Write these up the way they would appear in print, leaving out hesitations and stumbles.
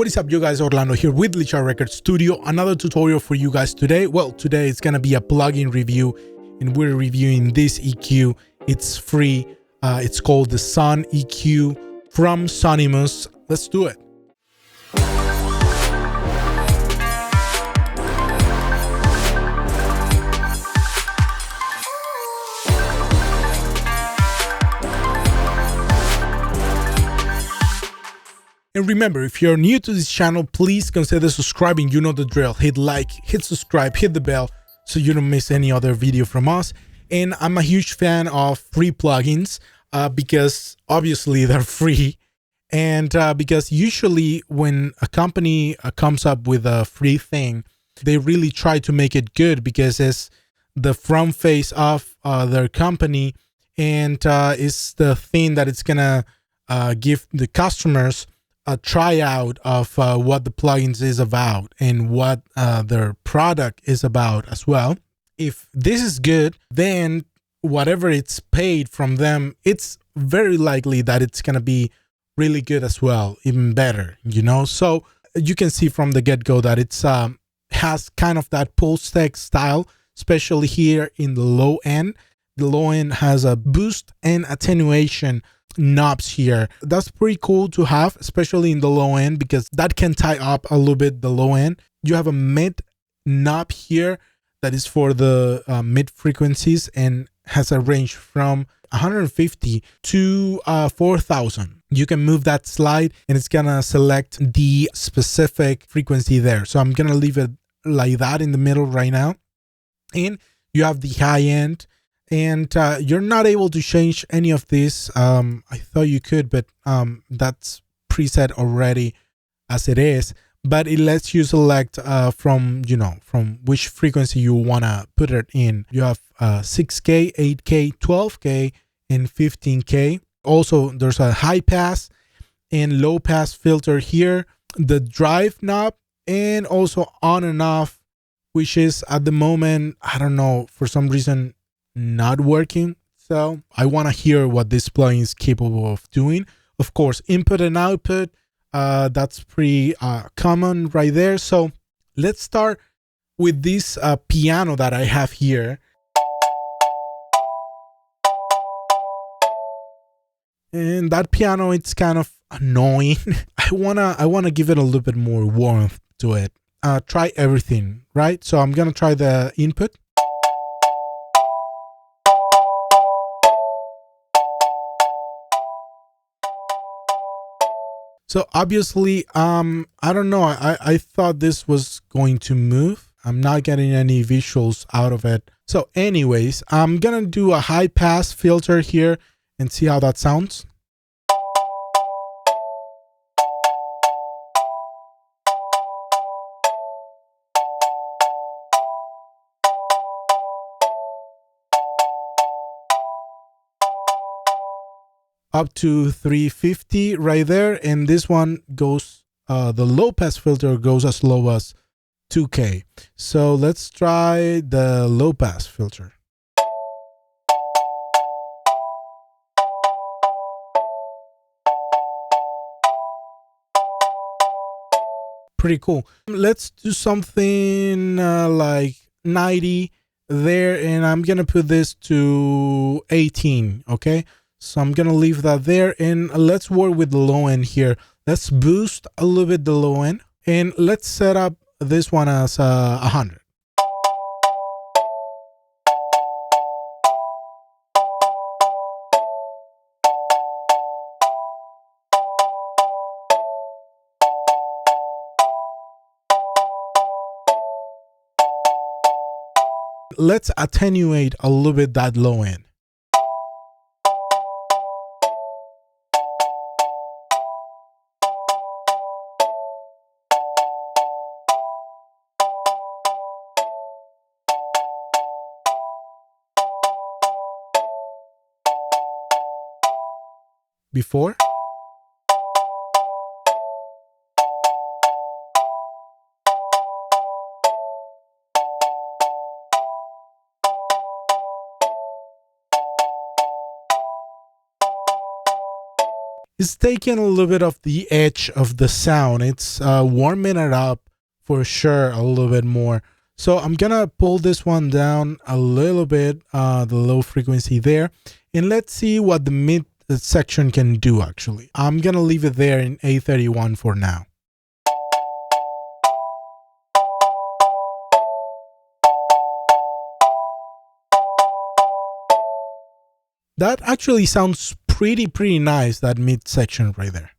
What is up, you guys? Orlando here with Elisha Record Studio. Another tutorial for you guys today. Well, today it's gonna be a plugin review, and we're reviewing this EQ. It's free. It's called the SonEQ from Sonimus. Let's do it. And remember, if you're new to this channel, please consider subscribing. You know the drill. Hit like, hit subscribe, hit the bell so you don't miss any other video from us. And I'm a huge fan of free plugins because obviously they're free. And because usually when a company comes up with a free thing, they really try to make it good because it's the front face of their company, and it's the thing that it's gonna give the customers a tryout of what the plugins is about and what their product is about as well. If this is good, then whatever it's paid from them, it's very likely that it's gonna be really good as well, even better, you know. So you can see from the get-go that it's has kind of that pulse text style, especially here in the low end. The low end has a boost and attenuation knobs here. That's pretty cool to have, especially in the low end, because that can tie up a little bit the low end. You have a mid knob here that is for the mid frequencies and has a range from 150 to 4000. You can move that slide and it's gonna select the specific frequency there. So I'm gonna leave it like that in the middle right now. And you have the high end, and you're not able to change any of this. I thought you could, but that's preset already as it is. But it lets you select from which frequency you wanna put it in. You have 6K, 8K, 12K, and 15K. Also, there's a high pass and low pass filter here. The drive knob, and also on and off, which is at the moment, I don't know, for some reason not working. So I want to hear what this plugin is capable of doing. Of course, input and output, that's pretty common right there. So let's start with this piano that I have here. And that piano, it's kind of annoying. I wanna give it a little bit more warmth to it. Try everything, right? So I'm gonna try the input. So obviously, I don't know. I thought this was going to move. I'm not getting any visuals out of it. So anyways, I'm gonna do a high pass filter here and see how that sounds. Up to 350 right there, and this one goes, the low pass filter goes as low as 2K. So let's try the low pass filter. Pretty cool. Let's do something like 90 there, and I'm gonna put this to 18. Okay, so I'm gonna leave that there, and let's work with the low end here. Let's boost a little bit the low end, and let's set up this one as 100. Let's attenuate a little bit that low end. Before. It's taking a little bit of the edge of the sound. It's warming it up for sure a little bit more. So I'm gonna pull this one down a little bit, the low frequency there, and let's see what the mid section can do actually. I'm gonna leave it there in A31 for now. That actually sounds pretty nice, that mid section right there.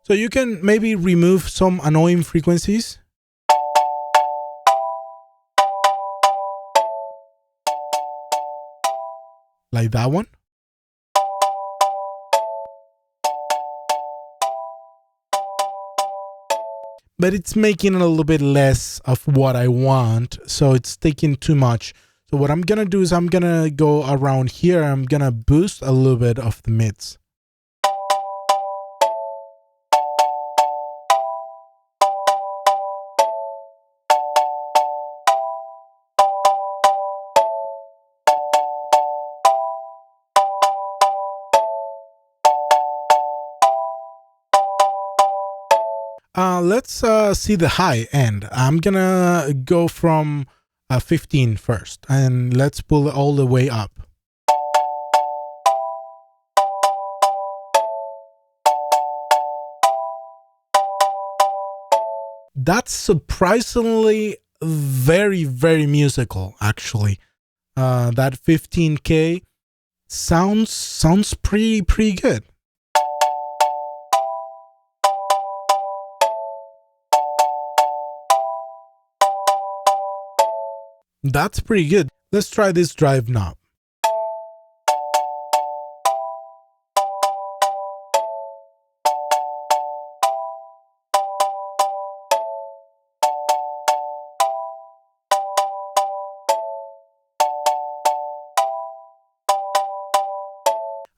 So you can maybe remove some annoying frequencies. Like that one. But it's making a little bit less of what I want, so it's taking too much. So what I'm gonna do is I'm gonna go around here. I'm gonna boost a little bit of the mids. Let's see the high end. I'm gonna go from 15 first, and let's pull it all the way up. That's surprisingly very musical, actually. That 15K sounds pretty good. That's pretty good. Let's try this drive knob.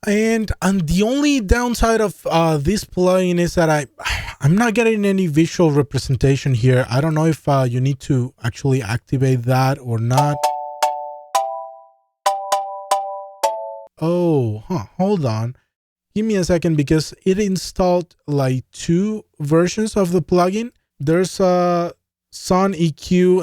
And the only downside of this plugin is that I'm not getting any visual representation here. I don't know if you need to actually activate that or not. Oh, hold on. Give me a second, because it installed like 2 versions of the plugin. There's SonEQ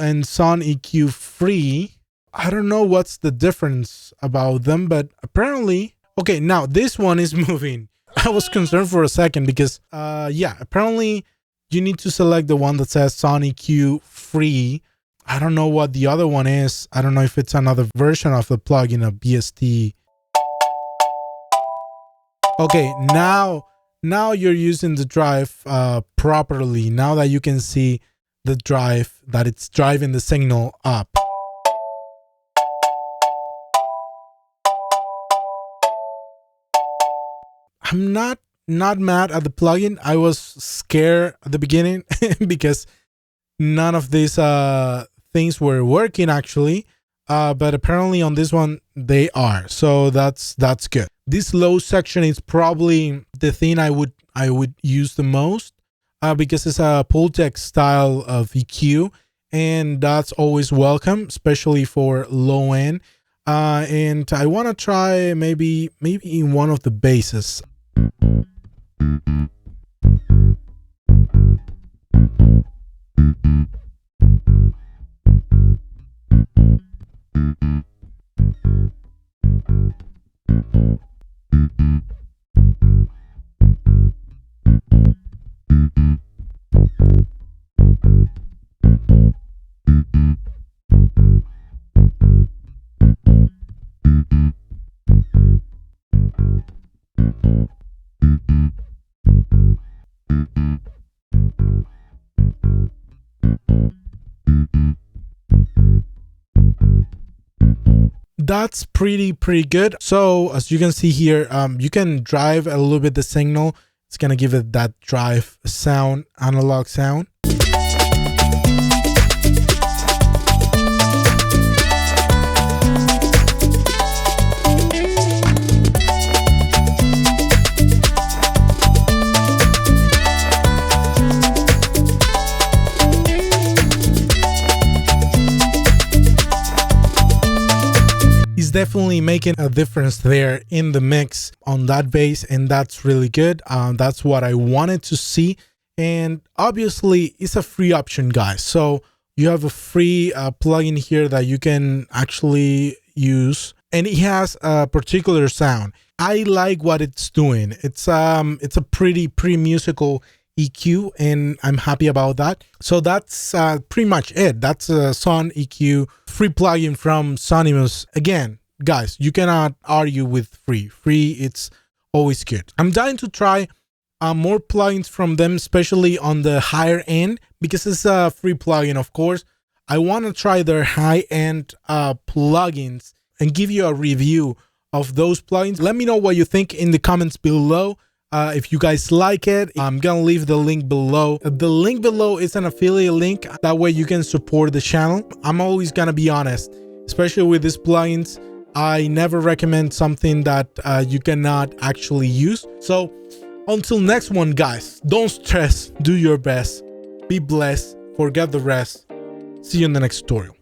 and SonEQ free. I don't know what's the difference about them, but apparently... Okay, now this one is moving. I was concerned for a second because, yeah, apparently you need to select the one that says SonEQ free. I don't know what the other one is. I don't know if it's another version of the plugin of BST. Okay, now you're using the drive properly. Now that you can see the drive, that it's driving the signal up. I'm not mad at the plugin. I was scared at the beginning because none of these things were working actually, but apparently on this one they are. So that's good. This low section is probably the thing I would use the most because it's a pull text style of EQ, and that's always welcome, especially for low end. And I want to try maybe in one of the basses. That's pretty good. So as you can see here, you can drive a little bit the signal. It's gonna give it that drive sound, analog sound. definitely making a difference there in the mix on that bass, and that's really good. That's what I wanted to see. And obviously it's a free option, guys. So you have a free plugin here that you can actually use, and it has a particular sound. I like what it's doing. It's a pretty musical EQ, and I'm happy about that. So that's pretty much it. That's a SonEQ free plugin from Sonimus. Again, guys, you cannot argue with free. Free, it's always good. I'm dying to try more plugins from them, especially on the higher end, because it's a free plugin, of course. I want to try their high-end plugins and give you a review of those plugins. Let me know what you think in the comments below. If you guys like it, I'm gonna leave the link below. The link below is an affiliate link. That way you can support the channel. I'm always gonna be honest, especially with these plugins. I never recommend something that you cannot actually use. So until next one, guys, don't stress, do your best, be blessed, forget the rest. See you in the next tutorial.